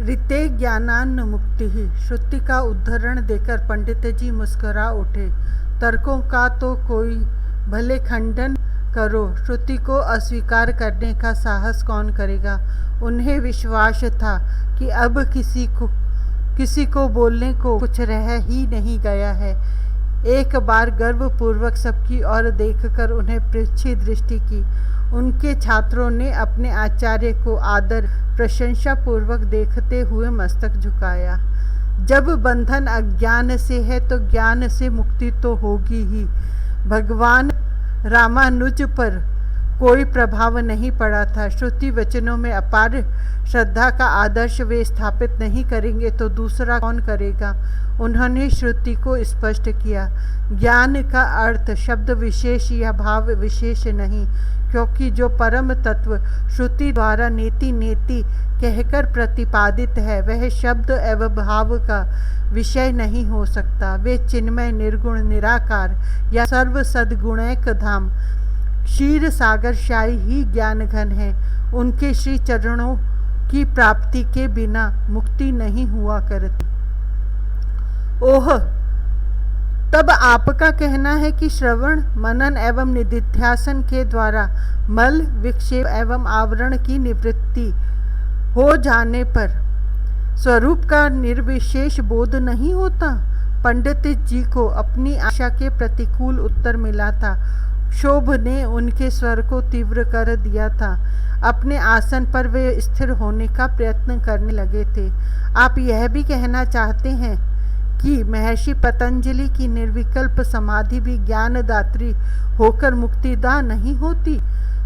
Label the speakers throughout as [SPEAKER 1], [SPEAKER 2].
[SPEAKER 1] ऋते ज्ञानान्न मुक्ति ही। श्रुति का उद्धरण देकर पंडित जी मुस्कुरा उठे। तर्कों का तो कोई भले खंडन करो, श्रुति को अस्वीकार करने का साहस कौन करेगा। उन्हें विश्वास था कि अब किसी को बोलने को कुछ रह ही नहीं गया है। एक बार गर्वपूर्वक सबकी ओर देखकर उन्हें पृच्छी दृष्टि की। उनके छात्रों ने अपने आचार्य को आदर प्रशंसा पूर्वक देखते हुए मस्तक झुकाया। जब बंधन अज्ञान से है तो ज्ञान से मुक्ति तो होगी ही। भगवान रामानुज पर कोई प्रभाव नहीं पड़ा था। श्रुति वचनों में अपार श्रद्धा का आदर्श वे स्थापित नहीं करेंगे तो दूसरा कौन करेगा। उन्होंने श्रुति को स्पष्ट किया, ज्ञान का अर्थ शब्द विशेष या भाव विशेष नहीं, क्योंकि जो परम तत्व श्रुति द्वारा नेति नेति कहकर प्रतिपादित है वह शब्द एवं भाव का विषय नहीं हो सकता। वे चिन्मय निर्गुण निराकार या सर्व सद्गुणैक धाम क्षीर सागर शाही ही ज्ञान घन है। उनके श्री चरणों की प्राप्ति के बिना मुक्ति नहीं हुआ करती। ओह, तब आपका कहना है कि श्रवण मनन एवं निधिध्यासन के द्वारा मल विक्षेप एवं आवरण की निवृत्ति हो जाने पर स्वरूप का निर्विशेष बोध नहीं होता। पंडित जी को अपनी आशा के प्रतिकूल उत्तर मिला था। क्षोभ ने उनके स्वर को तीव्र कर दिया था। अपने आसन पर वे स्थिर होने का प्रयत्न करने लगे थे। आप यह भी कहना चाहते हैं कि महर्षि पतंजलि की निर्विकल्प समाधि भी ज्ञानदात्री होकर मुक्तिदा नहीं होती।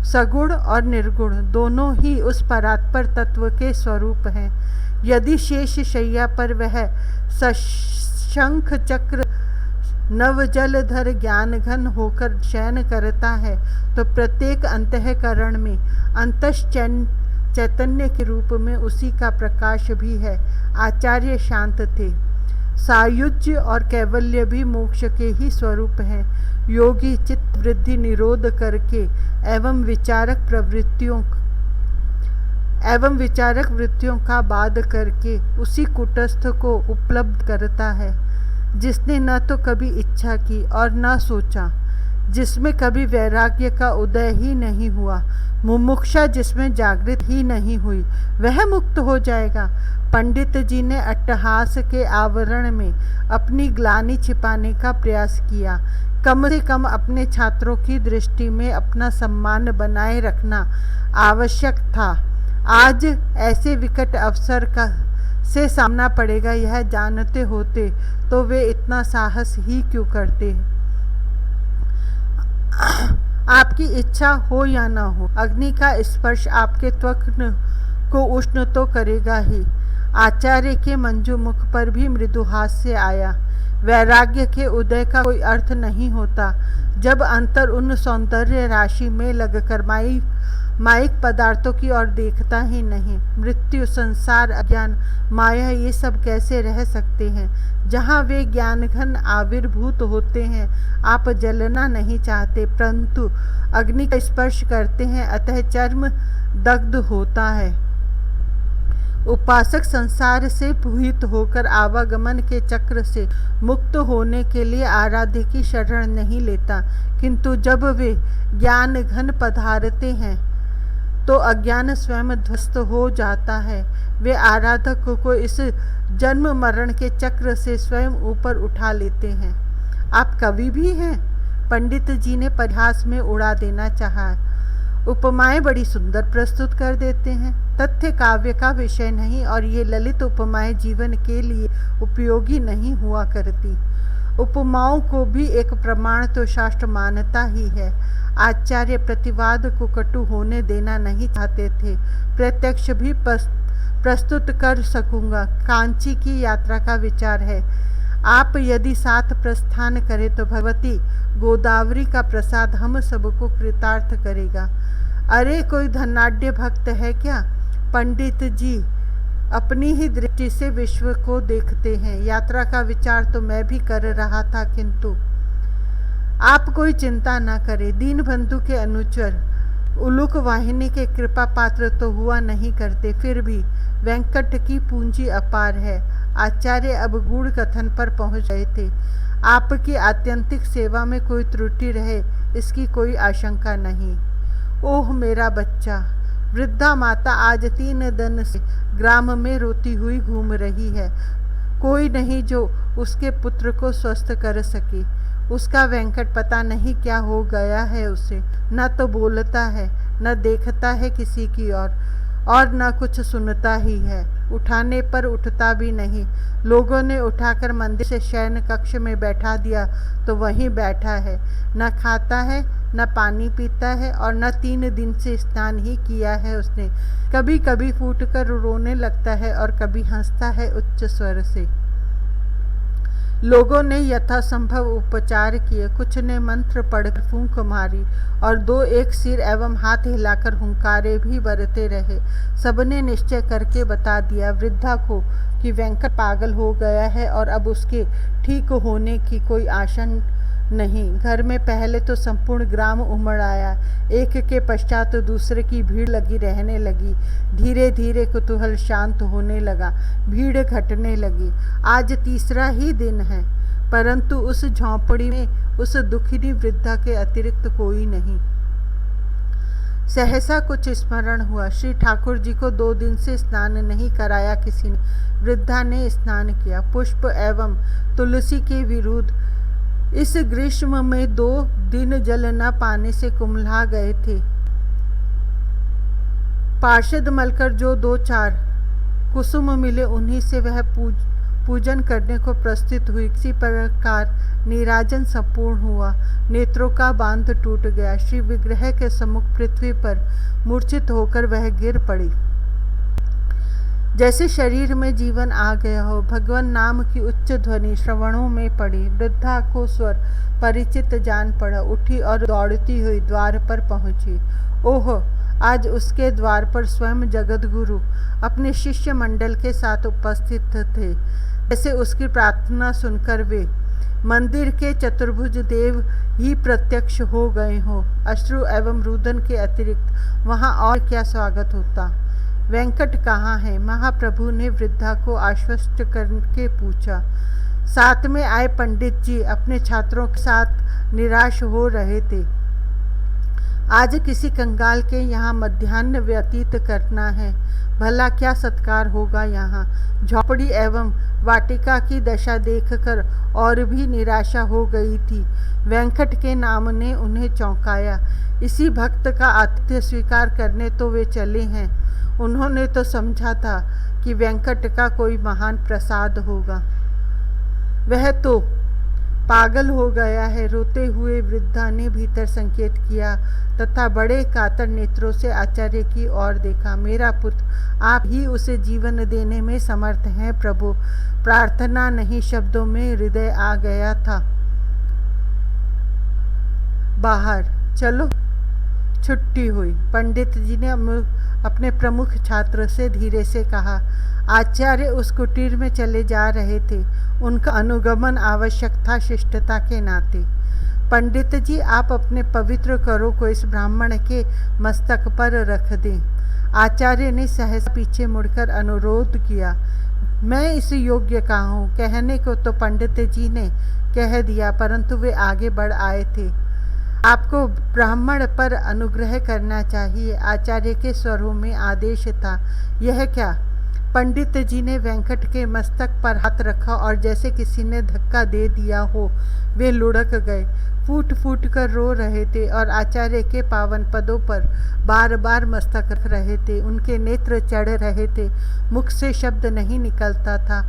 [SPEAKER 1] सगुण और निर्गुण दोनों ही उस परात्पर तत्व के स्वरूप हैं। यदि शेष शैया पर वह शंख चक्र नवजलधर ज्ञान घन होकर शयन करता है तो प्रत्येक अंतःकरण में चैतन्य के रूप में उसी का प्रकाश भी है। आचार्य शांत थे। सायुज्य और कैवल्य भी मोक्ष के ही स्वरूप हैं। योगी चित्त वृद्धि निरोध करके एवं विचारक वृत्तियों का बाध करके उसी कुटस्थ को उपलब्ध करता है जिसने न तो कभी इच्छा की और न सोचा, जिसमें कभी वैराग्य का उदय ही नहीं हुआ, मुमुक्षा जिसमें जागृत ही नहीं हुई, वह मुक्त हो जाएगा। पंडित जी ने अट्टहास के आवरण में अपनी ग्लानि छिपाने का प्रयास किया। कम से कम अपने छात्रों की दृष्टि में अपना सम्मान बनाए रखना आवश्यक था। आज ऐसे विकट अवसर का से सामना पड़ेगा यह जानते होते तो वे इतना साहस ही क्यों करते। आपकी इच्छा हो या न हो, अग्नि का स्पर्श आपके त्वक को उष्ण तो करेगा ही। आचार्य के मंजू मुख पर भी मृदु हास्य आया। वैराग्य के उदय का कोई अर्थ नहीं होता जब अंतर उन सौंदर्य राशि में लगकर माइक पदार्थों की ओर देखता ही नहीं। मृत्यु, संसार, अज्ञान, माया ये सब कैसे रह सकते हैं जहाँ वे ज्ञानघन आविर्भूत होते हैं। आप जलना नहीं चाहते परंतु अग्नि का स्पर्श करते हैं, अतः चर्म दग्ध होता है। उपासक संसार से पुहित होकर आवागमन के चक्र से मुक्त होने के लिए आराध्य की शरण नहीं लेता, किंतु जब वे ज्ञान घन पधारते हैं तो अज्ञान स्वयं ध्वस्त हो जाता है। वे आराधक को इस जन्म मरण के चक्र से स्वयं ऊपर उठा लेते हैं। आप कवि भी हैं? पंडित जी ने परिहास में उड़ा देना चाहा। उपमाएं बड़ी सुंदर प्रस्तुत कर देते हैं। तथ्य काव्य का विषय नहीं और ये ललित उपमाएं जीवन के लिए उपयोगी नहीं हुआ करती। उपमाओं को भी एक प्रमाण तो शास्त्र मानता ही है। आचार्य प्रतिवाद को कटु होने देना नहीं चाहते थे। प्रत्यक्ष भी प्रस्तुत कर सकूंगा। कांची की यात्रा का विचार है। आप यदि साथ प्रस्थान करें तो भगवती गोदावरी का प्रसाद हम सबको कृतार्थ करेगा। अरे कोई धनाढ्य भक्त है क्या? पंडित जी अपनी ही दृष्टि से विश्व को देखते हैं। यात्रा का विचार तो मैं भी कर रहा था, किंतु आप कोई चिंता न करें। दीनबंधु के अनुचर उलूक वाहिनी के कृपा पात्र तो हुआ नहीं करते, फिर भी वेंकट की पूंजी अपार है। आचार्य अब गूढ़ कथन पर पहुंच गए थे। आपकी आत्यंतिक सेवा में कोई त्रुटि रहे इसकी कोई आशंका नहीं। ओह मेरा बच्चा! वृद्धा माता आज 3 दिन से ग्राम में रोती हुई घूम रही है। कोई नहीं जो उसके पुत्र को स्वस्थ कर सके। उसका वेंकट पता नहीं क्या हो गया है उसे। न तो बोलता है, न देखता है किसी की और न कुछ सुनता ही है। उठाने पर उठता भी नहीं। लोगों ने उठाकर मंदिर से शयन कक्ष में बैठा दिया तो वहीं बैठा है। न खाता है, न पानी पीता है और न 3 दिन से स्नान ही किया है उसने। कभी कभी फूटकर रोने लगता है और कभी हंसता है उच्च स्वर से। लोगों ने यथासंभव उपचार किए, कुछ ने मंत्र पढ़कर फूंक मारी और 2-1 सिर एवं हाथ हिलाकर हुंकारे भी बरते रहे। सबने निश्चय करके बता दिया वृद्धा को कि वेंकट पागल हो गया है और अब उसके ठीक होने की कोई आशा नहीं। घर में पहले तो संपूर्ण ग्राम उमड़ आया। एक के पश्चात दूसरे की भीड़ लगी रहने लगी। धीरे धीरे कुतूहल शांत होने लगा, भीड़ घटने लगी। आज 3रा ही दिन है, परंतु उस झोंपड़ी में उस दुखिनी वृद्धा के अतिरिक्त कोई नहीं। सहसा कुछ स्मरण हुआ। श्री ठाकुर जी को 2 दिन से स्नान नहीं कराया किसी ने। वृद्धा ने स्नान किया। पुष्प एवं तुलसी के विरुद्ध इस ग्रीष्म में 2 दिन जल न पाने से कुम्हला गए थे। पार्षद मलकर जो 2-4 कुसुम मिले उन्हीं से वह पूजन करने को प्रस्तुत हुई। इसी प्रकार नीराजन संपूर्ण हुआ। नेत्रों का बांध टूट गया। श्री विग्रह के सम्मुख पृथ्वी पर मूर्छित होकर वह गिर पड़ी। जैसे शरीर में जीवन आ गया हो। भगवान नाम की उच्च ध्वनि श्रवणों में पड़ी। वृद्धा को स्वर परिचित जान पड़ा। उठी और दौड़ती हुई द्वार पर पहुंची। ओह! आज उसके द्वार पर स्वयं जगतगुरु अपने शिष्य मंडल के साथ उपस्थित थे। जैसे उसकी प्रार्थना सुनकर वे मंदिर के चतुर्भुज देव ही प्रत्यक्ष हो गए हों। अश्रु एवं रुदन के अतिरिक्त वहाँ और क्या स्वागत होता। वेंकट कहाँ है? महाप्रभु ने वृद्धा को आश्वस्त करके पूछा। साथ में आए पंडित जी अपने छात्रों के साथ निराश हो रहे थे। आज किसी कंगाल के यहाँ मध्याह्न व्यतीत करना है। भला क्या सत्कार होगा यहाँ। झोपड़ी एवं वाटिका की दशा देखकर और भी निराशा हो गई थी। वेंकट के नाम ने उन्हें चौंकाया। इसी भक्त का आतिथ्य स्वीकार करने तो वे चले हैं। उन्होंने तो समझा था कि वेंकट का कोई महान प्रसाद होगा। वह तो पागल हो गया है। रोते हुए वृद्धा ने भीतर संकेत किया तथा बड़े कातर नेत्रों से आचार्य की ओर देखा। मेरा पुत्र, आप ही उसे जीवन देने में समर्थ हैं प्रभु। प्रार्थना नहीं, शब्दों में हृदय आ गया था। बाहर चलो। छुट्टी हुई। पंडित जी ने अपने प्रमुख छात्र से धीरे से कहा। आचार्य उस कुटीर में चले जा रहे थे। उनका अनुगमन आवश्यक था शिष्टता के नाते। पंडित जी, आप अपने पवित्र करों को इस ब्राह्मण के मस्तक पर रख दें। आचार्य ने सहसा पीछे मुड़कर अनुरोध किया। मैं इस योग्य का हूँ। कहने को तो पंडित जी ने कह दिया, परंतु वे आगे बढ़ आए थे। आपको ब्राह्मण पर अनुग्रह करना चाहिए। आचार्य के स्वरों में आदेश था। यह क्या? पंडित जी ने वेंकट के मस्तक पर हाथ रखा और जैसे किसी ने धक्का दे दिया हो वे लुढ़क गए। फूट फूट कर रो रहे थे और आचार्य के पावन पदों पर बार बार मस्तक रख रहे थे। उनके नेत्र चढ़ रहे थे। मुख से शब्द नहीं निकलता था।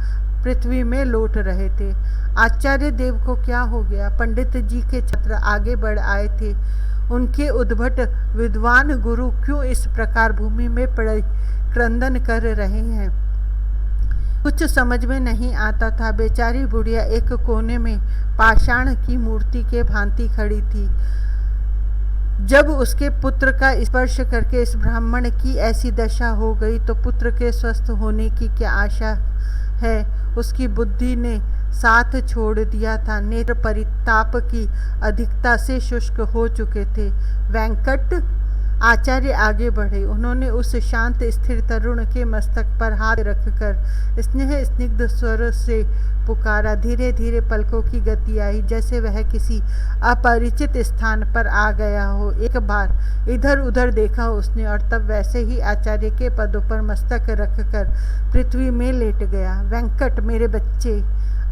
[SPEAKER 1] पृथ्वी में लौट रहे थे। आचार्य देव को क्या हो गया? पंडित जी के छात्र आगे बढ़ आए थे। उनके उद्भट विद्वान गुरु क्यों इस प्रकार भूमि में पड़े क्रंदन कर रहे हैं? कुछ समझ में नहीं आता था। बेचारी बुढ़िया एक कोने में पाषाण की मूर्ति के भांति खड़ी थी। जब उसके पुत्र का स्पर्श करके इस ब्राह्मण की ऐसी दशा हो गई तो पुत्र के स्वस्थ होने की क्या आशा है? उसकी बुद्धि ने साथ छोड़ दिया था। नेत्र परिताप की अधिकता से शुष्क हो चुके थे। वेंकट आचार्य आगे बढ़े। उन्होंने उस शांत स्थिर तरुण के मस्तक पर हाथ रखकर स्नेह स्निग्ध स्वर से पुकारा। धीरे धीरे पलकों की गति आई, जैसे वह किसी अपरिचित स्थान पर आ गया हो। एक बार इधर उधर देखा उसने और तब वैसे ही आचार्य के पदों पर मस्तक रखकर पृथ्वी में लेट गया। वेंकट मेरे बच्चे,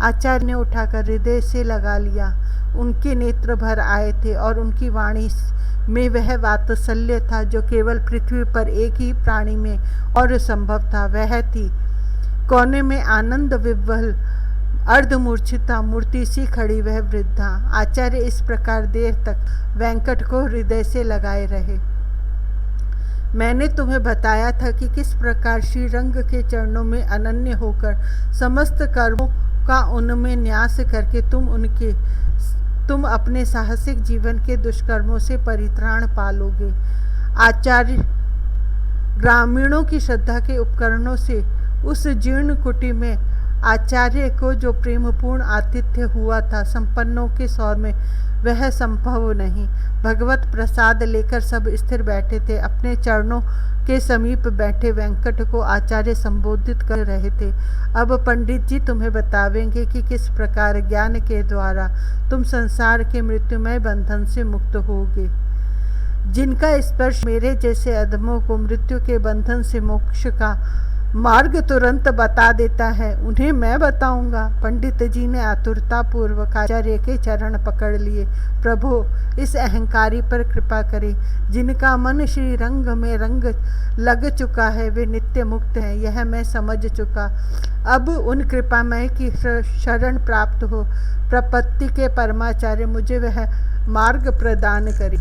[SPEAKER 1] आचार्य ने उठाकर हृदय से लगा लिया। उनके नेत्र भर आए थे और उनकी वाणी में वह वात्सल्य था जो केवल पृथ्वी पर एक ही प्राणी में और संभव था। वह थी कोने में आनंद विह्वल अर्धमूर्छिता मूर्ति सी खड़ी वह वृद्धा। आचार्य इस प्रकार देर तक वेंकट को हृदय से लगाए रहे। मैंने तुम्हें बताया था कि किस प्रकार श्रीरंग के चरणों में अनन्य होकर समस्त कर्मों का उनमें न्यास करके तुम अपने साहसिक जीवन के दुष्कर्मों से परित्राण पालोगे। आचार्य ग्रामीणों की श्रद्धा के उपकरणों से उस जीर्ण कुटी में आचार्य को जो प्रेमपूर्ण आतिथ्य हुआ था, संपन्नों के सौर में वह संभव नहीं। भगवत प्रसाद लेकर सब स्थिर बैठे थे। अपने चरणों के समीप बैठे वेंकट को आचार्य संबोधित कर रहे थे। अब पंडित जी तुम्हें बतावेंगे कि किस प्रकार ज्ञान के द्वारा तुम संसार के मृत्युमय बंधन से मुक्त होगे। जिनका स्पर्श मेरे जैसे अधमों को मृत्यु के बंधन से मोक्ष का मार्ग तुरंत बता देता है, उन्हें मैं बताऊंगा। पंडित जी ने आतुरता पूर्वक आचार्य के चरण पकड़ लिए। प्रभु, इस अहंकारी पर कृपा करें, जिनका मन श्री रंग में रंग लग चुका है, वे नित्य मुक्त हैं, यह मैं समझ चुका। अब उन कृपामय की शरण प्राप्त हो। प्रपत्ति के परमाचार्य, मुझे वह मार्ग प्रदान करें।